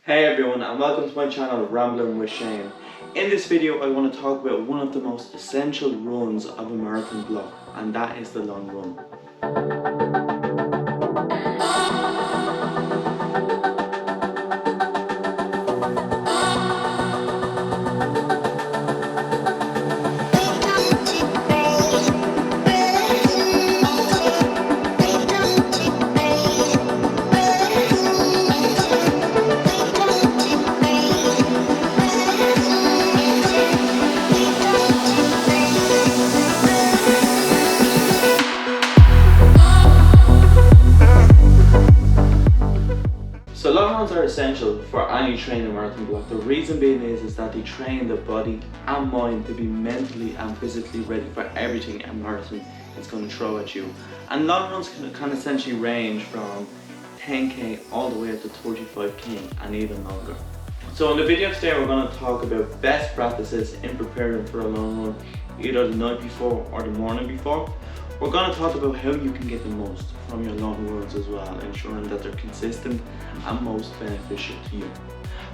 Hey everyone, and welcome to my channel Rambling with Shane. In this video I want to talk about one of the most essential runs of a marathon block, and that is the long run. So long runs are essential for any training marathon block. The reason being is that they train the body and mind to be mentally and physically ready for everything a marathon is going to throw at you. And long runs can essentially range from 10k all the way up to 35k and even longer. So in the video today we're going to talk about best practices in preparing for a long run, either the night before or the morning before. We're going to talk about how you can get the most from your long runs as well, ensuring that they're consistent and most beneficial to you.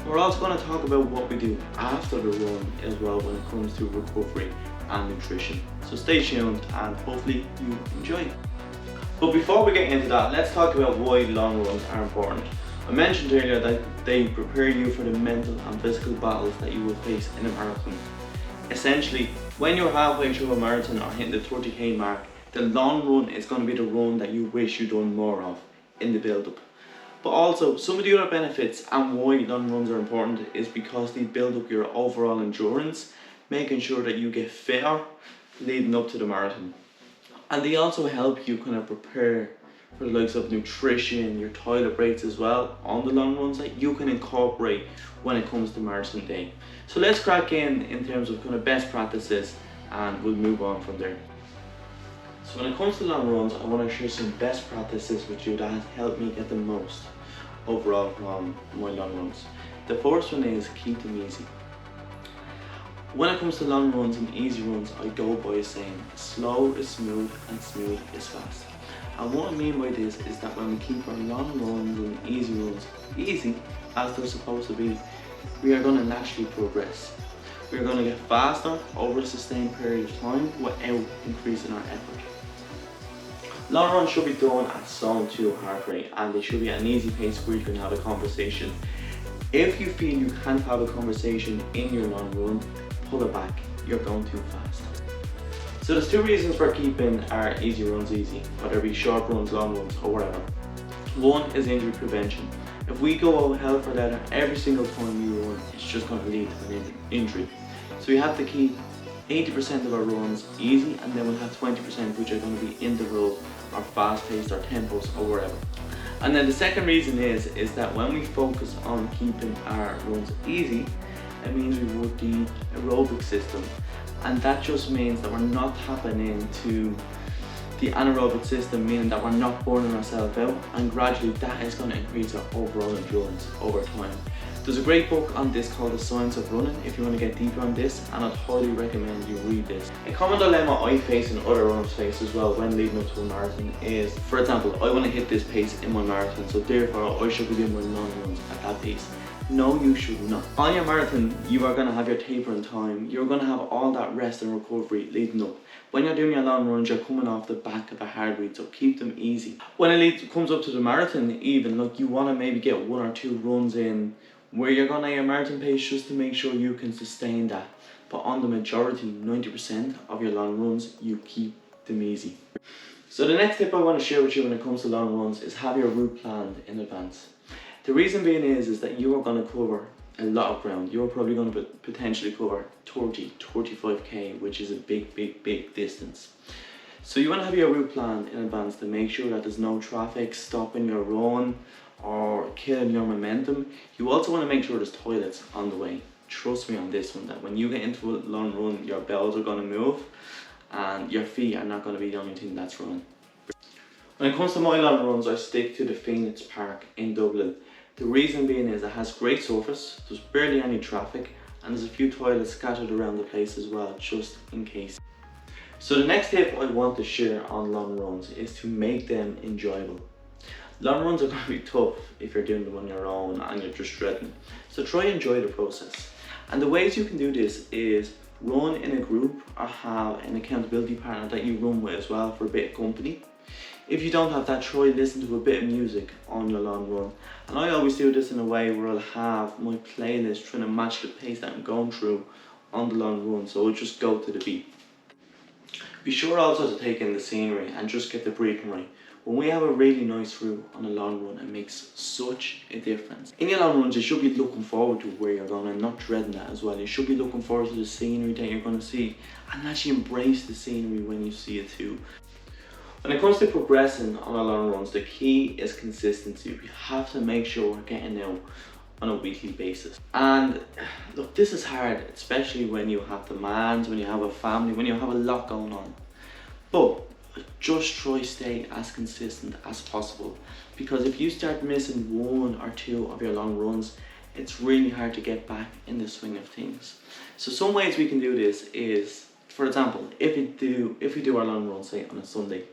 We're also going to talk about what we do after the run as well when it comes to recovery and nutrition. So stay tuned and hopefully you enjoy. But before we get into that, let's talk about why long runs are important. I mentioned earlier that they prepare you for the mental and physical battles that you will face in a marathon. Essentially, when you're halfway through a marathon or hitting the 30k mark, the long run is going to be the run that you wish you'd done more of in the build-up. But also, some of the other benefits and why long runs are important is because they build up your overall endurance, making sure that you get fitter leading up to the marathon. And they also help you kind of prepare for the likes of nutrition, your toilet breaks as well on the long runs that you can incorporate when it comes to marathon day. So let's crack in terms of kind of best practices, and we'll move on from there. So when it comes to long runs, I want to share some best practices with you that has helped me get the most overall from my long runs. The first one is keep them easy. When it comes to long runs and easy runs, I go by saying slow is smooth and smooth is fast. And what I mean by this is that when we keep our long runs and easy runs easy as they're supposed to be, we are going to naturally progress. We are going to get faster over a sustained period of time without increasing our effort. Long runs should be done at zone 2 heart rate, and they should be at an easy pace where you can have a conversation. If you feel you can't have a conversation in your long run, pull it back, you're going too fast. So there's two reasons for keeping our easy runs easy, whether it be short runs, long runs or whatever. One is injury prevention. If we go out hell for leather every single time we run, it's just going to lead to an injury. So we have to keep 80% of our runs easy, and then we'll have 20% which are going to be interval or fast paced or tempos or whatever. And then the second reason is that when we focus on keeping our runs easy, it means we work the aerobic system, and that just means that we're not tapping into the anaerobic system, meaning that we're not burning ourselves out, and gradually that is going to increase our overall endurance over time. There's a great book on this called The Science of Running if you want to get deeper on this, and I'd highly recommend you read this. A common dilemma I face and other runners face as well when leading up to a marathon is, for example, I want to hit this pace in my marathon, so therefore I should be doing my long runs at that pace. No, you should not. On your marathon, you are going to have your tapering time. You're going to have all that rest and recovery leading up. When you're doing your long runs, you're coming off the back of a hard read, so keep them easy. When it comes up to the marathon, even, look, you want to maybe get 1 or 2 runs in where you're going at your marathon pace just to make sure you can sustain that. But on the majority, 90% of your long runs, you keep them easy. So the next tip I want to share with you when it comes to long runs is have your route planned in advance. The reason being is that you are going to cover a lot of ground. You're probably going to potentially cover 35k, which is a big distance. So you want to have your route planned in advance to make sure that there's no traffic stopping your run or killing your momentum. You also want to make sure there's toilets on the way. Trust me on this one, that when you get into a long run, your bells are going to move and your feet are not going to be the only thing that's running. When it comes to my long runs, I stick to the Phoenix Park in Dublin. The reason being is it has great surface, there's barely any traffic, and there's a few toilets scattered around the place as well, just in case. So the next tip I want to share on long runs is to make them enjoyable. Long runs are going to be tough if you're doing them on your own and you're just dreading. So try and enjoy the process. And the ways you can do this is run in a group or have an accountability partner that you run with as well for a bit of company. If you don't have that, try listen to a bit of music on your long run. And I always do this in a way where I'll have my playlist trying to match the pace that I'm going through on the long run, so I'll just go to the beat. Be sure also to take in the scenery and just get the breathing right. When we have a really nice route on a long run, it makes such a difference. In your long runs, you should be looking forward to where you're going and not dreading that as well. You should be looking forward to the scenery that you're going to see and actually embrace the scenery when you see it too. When it comes to progressing on our long runs, the key is consistency. We have to make sure we're getting out on a weekly basis. And look, this is hard, especially when you have demands, when you have a family, when you have a lot going on. But just try stay as consistent as possible, because if you start missing one or two of your long runs, it's really hard to get back in the swing of things. So some ways we can do this is, for example, if we do our long run say on a Sunday,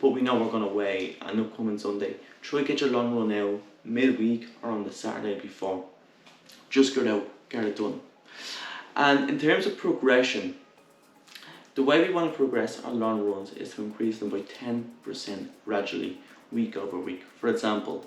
but we know we're going to weigh an upcoming Sunday, try get your long run out midweek or on the Saturday before. Just get out, get it done. And in terms of progression, the way we want to progress our long runs is to increase them by 10% gradually, week over week. For example,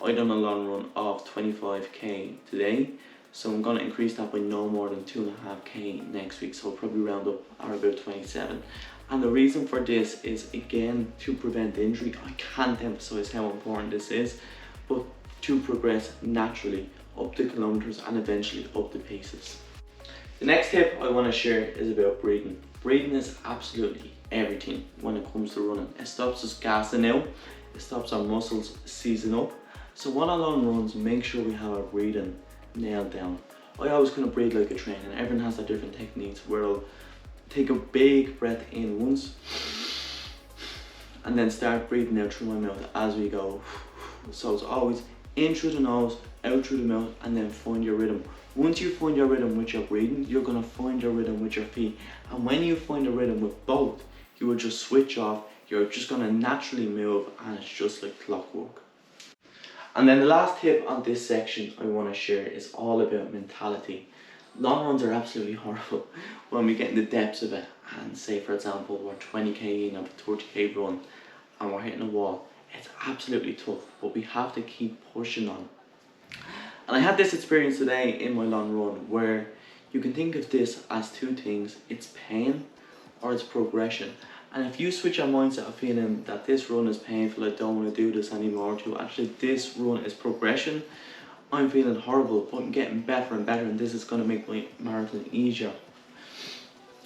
I done a long run of 25k today, so I'm going to increase that by no more than 2.5k next week, so I'll probably round up at about 27. And the reason for this is, again, to prevent injury. I can't emphasize how important this is, but to progress naturally up the kilometers and eventually up the paces. The next tip I want to share is about breathing. Breathing is absolutely everything when it comes to running. It stops us gassing out, it stops our muscles seizing up. So on our long runs, make sure we have our breathing nailed down. I always kind of breathe like a train, and everyone has their different techniques where I'll take a big breath in once and then start breathing out through my mouth as we go. So it's always in through the nose, out through the mouth, and then find your rhythm. Once you find your rhythm with your breathing, you're going to find your rhythm with your feet. And when you find a rhythm with both, you will just switch off. You're just going to naturally move, and it's just like clockwork. And then the last tip on this section I want to share is all about mentality. Long runs are absolutely horrible when we get in the depths of it, and say for example we're 20k in of a 30k run and we're hitting a wall. It's absolutely tough, but we have to keep pushing on. And I had this experience today in my long run where you can think of this as two things: it's pain or it's progression. And if you switch your mindset of feeling that this run is painful, I don't want to do this anymore, to actually this run is progression, I'm feeling horrible but I'm getting better and better and this is going to make my marathon easier.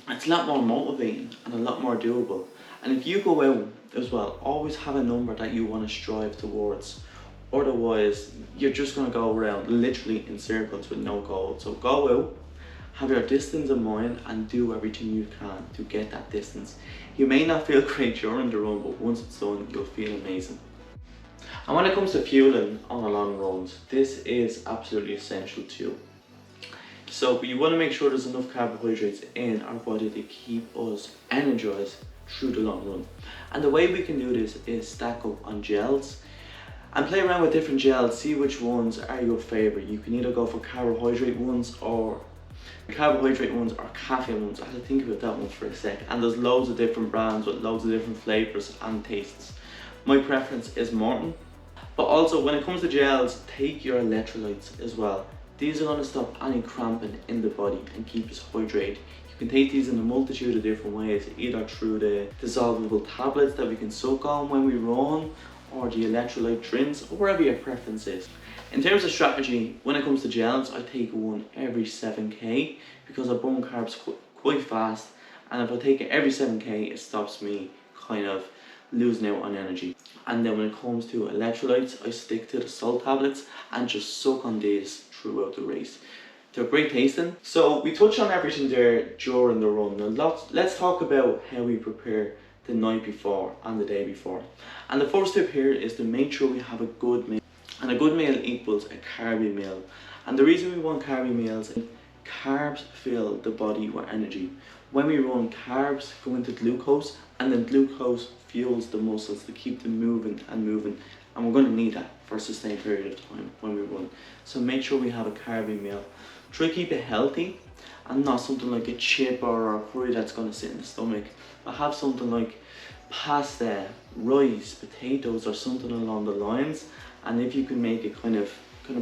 It's a lot more motivating and a lot more doable. And if you go out as well, always have a number that you want to strive towards. Otherwise, you're just going to go around literally in circles with no goal. So go out, have your distance in mind, and do everything you can to get that distance. You may not feel great during the run, but once it's done, you'll feel amazing. And when it comes to fueling on our long runs, this is absolutely essential too. So you want to make sure there's enough carbohydrates in our body to keep us energized through the long run. And the way we can do this is stack up on gels and play around with different gels, see which ones are your favorite. You can either go for carbohydrate ones or caffeine ones. I had to think about that one for a sec. And there's loads of different brands with loads of different flavors and tastes. My preference is Morton. But also when it comes to gels, take your electrolytes as well. These are going to stop any cramping in the body and keep us hydrated. You can take these in a multitude of different ways, either through the dissolvable tablets that we can suck on when we run, or the electrolyte drinks, or wherever your preference is. In terms of strategy, when it comes to gels, I take one every 7k because I burn carbs quite fast, and if I take it every 7k, it stops me kind of losing out on energy. And then when it comes to electrolytes, I stick to the salt tablets and just suck on these throughout the race. They're great tasting. So we touched on everything there during the run. Now let's talk about how we prepare the night before and the day before. And the first tip here is to make sure we have a good meal. And a good meal equals a carby meal. And the reason we want carby meals is carbs fill the body with energy. When we run, carbs go into glucose, and then glucose fuels the muscles to keep them moving and moving and we're going to need that for a sustained period of time when we run. So make sure we have a carby meal. Try to keep it healthy and not something like a chip or a curry that's going to sit in the stomach, but have something like pasta, rice, potatoes, or something along the lines. And if you can make it kind of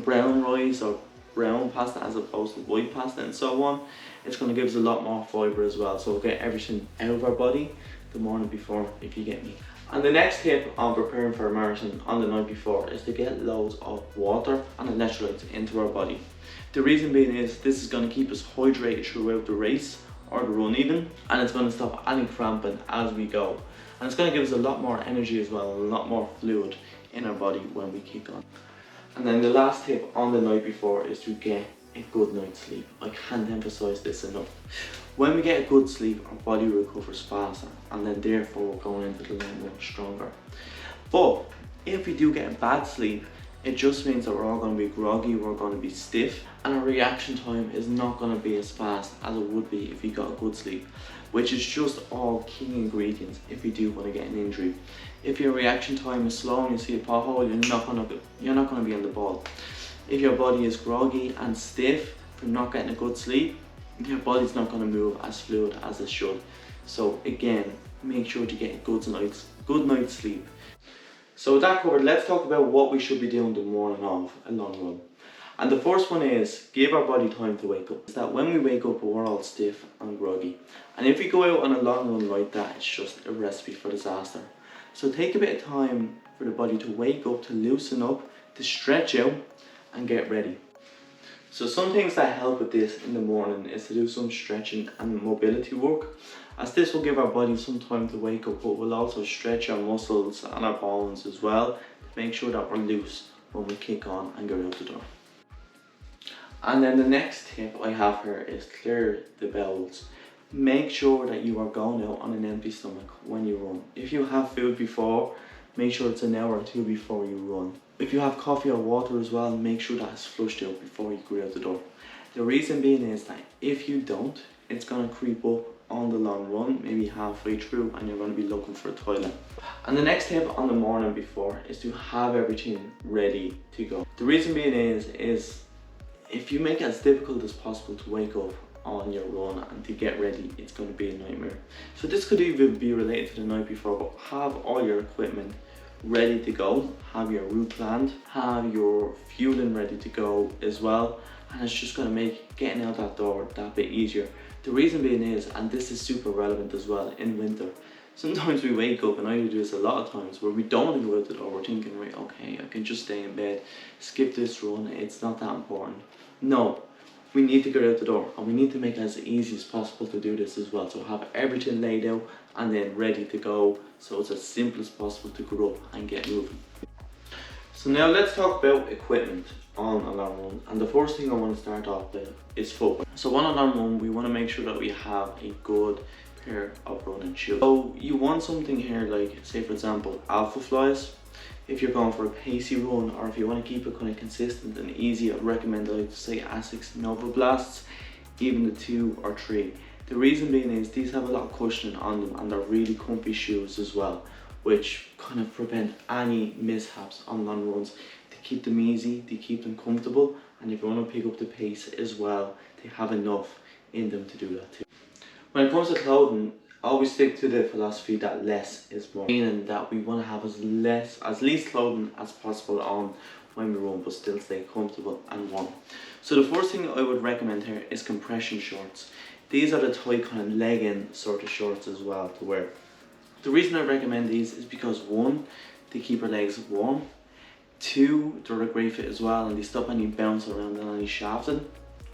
brown rice or brown pasta as opposed to white pasta and so on, it's going to give us a lot more fibre as well. So we'll get everything out of our body the morning before, if you get me. And the next tip on preparing for a marathon on the night before is to get loads of water and electrolytes into our body. The reason being is this is going to keep us hydrated throughout the race or the run even, and it's going to stop any cramping as we go. And it's going to give us a lot more energy as well, a lot more fluid in our body when we kick on. And then the last tip on the night before is to get a good night's sleep. I can't emphasize this enough. When we get a good sleep, our body recovers faster, and then therefore we're going into the long run stronger. But if we do get a bad sleep, it just means that we're all going to be groggy, we're going to be stiff, and our reaction time is not going to be as fast as it would be if we got a good sleep, which is just all key ingredients if you do want to get an injury. If your reaction time is slow and you see a pothole, you're not going to be on the ball. If your body is groggy and stiff from not getting a good sleep, your body's not going to move as fluid as it should. So again, make sure to get a good night's sleep. So with that covered, let's talk about what we should be doing the morning of a long run. And the first one is give our body time to wake up. It's that when we wake up, we're all stiff and groggy. And if we go out on a long run like that, it's just a recipe for disaster. So take a bit of time for the body to wake up, to loosen up, to stretch out and get ready. So some things that help with this in the morning is to do some stretching and mobility work, as this will give our body some time to wake up, but will also stretch our muscles and our bones as well to make sure that we're loose when we kick on and go out the door. And then the next tip I have here is clear the bowels. Make sure that you are going out on an empty stomach when you run. If you have food before, make sure it's an hour or two before you run. If you have coffee or water as well, make sure that it's flushed out before you go out the door. The reason being is that if you don't, it's going to creep up on the long run, maybe halfway through, and you're going to be looking for a toilet. And the next tip on the morning before is to have everything ready to go. The reason being is if you make it as difficult as possible to wake up on your run and to get ready, it's going to be a nightmare. So this could even be related to the night before, but have all your equipment ready to go, have your route planned, have your fueling ready to go as well, and it's just going to make getting out that door that bit easier. The reason being is, and this is super relevant as well in winter, sometimes we wake up, and I do this a lot of times, where we don't want to go out the door. We're thinking, right, okay, I can just stay in bed, skip this run, it's not that important. No, we need to get out the door, and we need to make it as easy as possible to do this as well. So have everything laid out and then ready to go, so it's as simple as possible to get up and get moving. So now let's talk about equipment on a long run, and the first thing I want to start off with is footwear. So on a long run, we want to make sure that we have a good pair of running shoes. So you want something here like, say for example, Alpha Flies. If you're going for a pacey run, or if you want to keep it kind of consistent and easy, I'd recommend like say Asics Nova Blasts, even the 2 or 3. The reason being is these have a lot of cushioning on them, and they're really comfy shoes as well, which kind of prevent any mishaps on long runs. To keep them easy, to keep them comfortable, and if you want to pick up the pace as well, they have enough in them to do that too. When it comes to clothing, I always stick to the philosophy that less is more, meaning that we want to have as least clothing as possible on when we run, but still stay comfortable and warm. So the first thing I would recommend here is compression shorts. These are the tight kind of legging sort of shorts as well to wear. The reason I recommend these is because 1, they keep our legs warm. 2, they're a great fit as well, and they stop any bounce around and any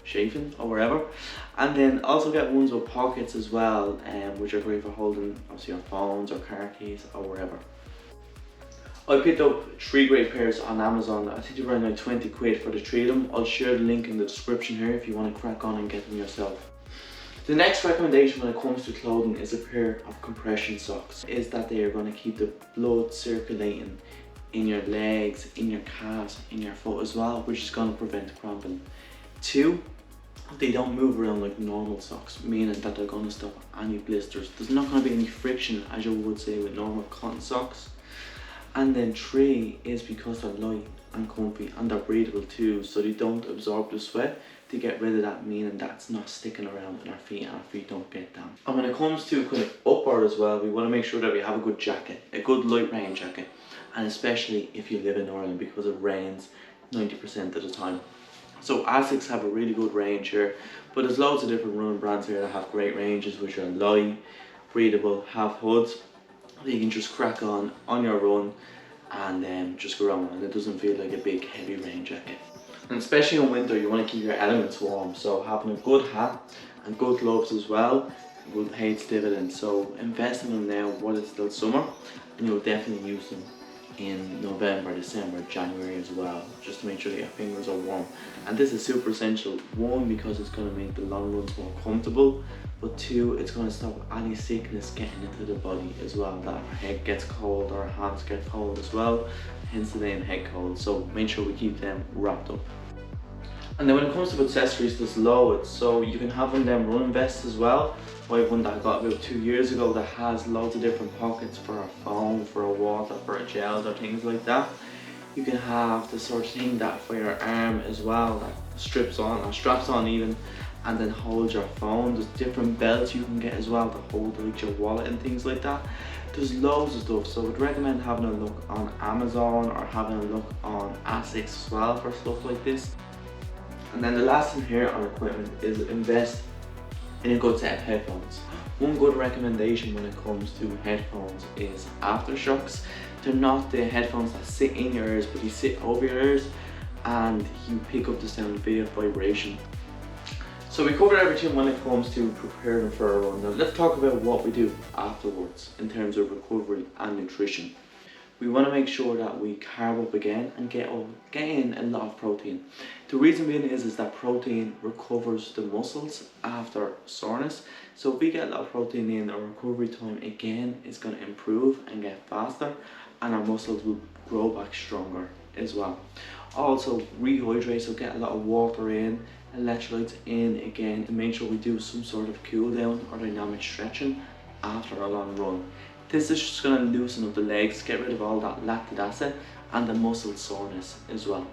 chafing or wherever. And then also get ones with pockets as well, which are great for holding obviously your phones or car keys or wherever. I picked up 3 great pairs on Amazon. I think they're around like 20 quid for the 3 of them. I'll share the link in the description here if you want to crack on and get them yourself. The next recommendation when it comes to clothing is a pair of compression socks. Is that they are going to keep the blood circulating in your legs, in your calves, in your foot as well, which is going to prevent cramping. 2, they don't move around like normal socks, meaning that they're going to stop any blisters. There's not going to be any friction as you would say with normal cotton socks. And then 3 is because they're light and comfy and they're breathable too, so they don't absorb the sweat to get rid of that, meaning that's not sticking around in our feet and our feet don't get damp. And when it comes to kind of upper as well, we want to make sure that we have a good jacket, a good light rain jacket, and especially if you live in Ireland because it rains 90% of the time. So Asics have a really good range here, but there's loads of different running brands here that have great ranges which are light, breathable, have hoods that you can just crack on your run and then just go around, and it doesn't feel like a big heavy rain jacket. And especially in winter you want to keep your elements warm, so having a good hat and good gloves as well will pay its dividends. So invest in them now while it's still summer, and you'll definitely use them in November, December, January as well, just to make sure that your fingers are warm. And this is super essential, 1 because it's going to make the long runs more comfortable, but 2 it's going to stop any sickness getting into the body as well, that our head gets cold or our hands get cold as well, hence the name head cold. So make sure we keep them wrapped up. And then when it comes to accessories, there's loads. So you can have them running vests as well. I have one that I got about 2 years ago that has loads of different pockets for a phone, for a water, for a gel or things like that. You can have the sort of thing that for your arm as well, that strips on or straps on even, and then holds your phone. There's different belts you can get as well to hold like your wallet and things like that. There's loads of stuff, so I would recommend having a look on Amazon or having a look on Asics as well for stuff like this. And then the last thing here on equipment is invest in a good set of headphones. One good recommendation when it comes to headphones is aftershocks. They're not the headphones that sit in your ears, but you sit over your ears and you pick up the sound via vibration. So we covered everything when it comes to preparing for a run. Now let's talk about what we do afterwards in terms of recovery and nutrition. We want to make sure that we carb up again and get in a lot of protein. The reason being is that protein recovers the muscles after soreness. So if we get a lot of protein in, our recovery time again is going to improve and get faster, and our muscles will grow back stronger as well. Also rehydrate, so get a lot of water in, electrolytes in again, to make sure we do some sort of cool down or dynamic stretching after a long run. This is just going to loosen up the legs, get rid of all that lactic acid and the muscle soreness as well.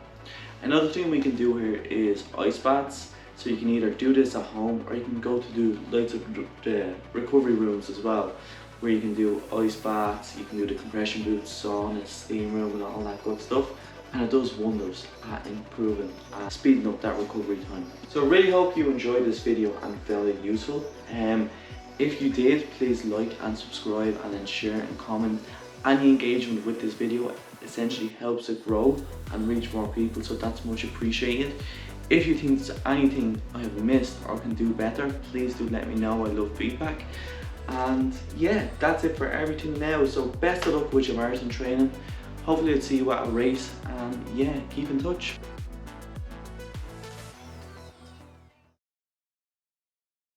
Another thing we can do here is ice baths. So you can either do this at home or you can go to do loads of the recovery rooms as well, where you can do ice baths, you can do the compression boots, sauna, steam room and all that good stuff. And it does wonders at improving and speeding up that recovery time. So I really hope you enjoyed this video and found it useful. If you did, please like and subscribe and then share and comment. Any engagement with this video essentially helps it grow and reach more people, so that's much appreciated. If you think there's anything I have missed or can do better, please do let me know. I love feedback. And yeah, that's it for everything now. So best of luck with your marathon training. Hopefully I'll see you at a race, and yeah, keep in touch.